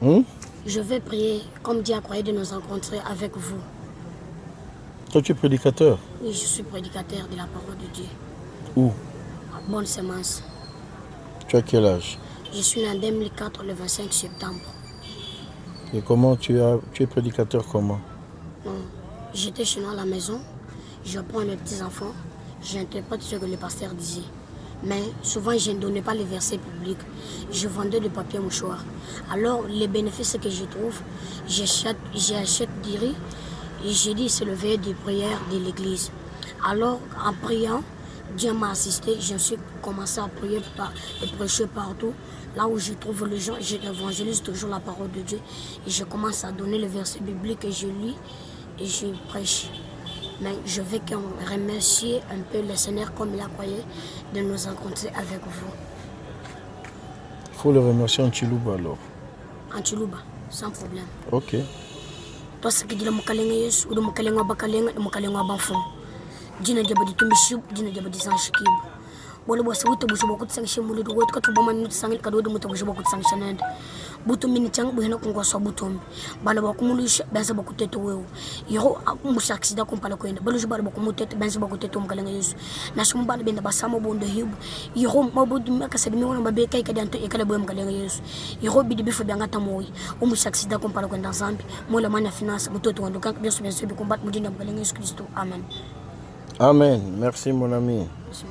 Je vais prier, comme Dieu a croyé de nous rencontrer avec vous. Toi, tu es prédicateur? Oui, je suis prédicateur de la parole de Dieu. Où? À Bonne Semence. Tu as quel âge? Je suis né en 2004, le 25 septembre. Et comment tu es prédicateur comment? J'étais chez nous à la maison, je prends mes petits-enfants, j'interprète ce que le pasteur disait. Mais souvent, je ne donnais pas les versets publics. Je vendais du papier mouchoir. Alors, les bénéfices que je trouve, j'achète du riz et j'ai dit c'est le veille de prière de l'église. Alors, en priant, Dieu m'a assisté. Je suis commencé à prier et prêcher partout. Là où je trouve les gens, j'évangélise toujours la parole de Dieu. Et je commence à donner les versets bibliques que je lis et je prêche. Mais je veux qu'on remercie un peu le Seigneur comme il a croyé de nous rencontrer avec vous. Il faut le remercier en Chiluba alors. En Chiluba, sans problème. Ok. Toi, ce qui dit le Mokalenga Yesu, ou le Mokalenga Bakalenga, le Mokalenga Banfon. Dina Jabadi Tumbishib, Dina Jabadi Sanshikib. Wala boss wuto bu shubo kut sanction mu ludu wot katu bama nit sangil kado du muto bu shubo kut sanction butu min chang bu hena ko so butum bala ba ko mu lush bensa ba kuteto wew yo mu saksida ko pala ko enda balu jubal ba ko mu tet bensa ba kuteto mu kala yesu na sum bala benda ba samo bondo hibu yo ma bodu maka sabi mi wona ba be kay kadanto e kala bo mu kala yesu yo bi de bifu be ngata moy o mu saksida ko pala ko enda zambi mo la mana finance mu toto wando kan be so be bi combat mu dina mu kala yesu Christo amen. Amen. Merci mon ami. Merci.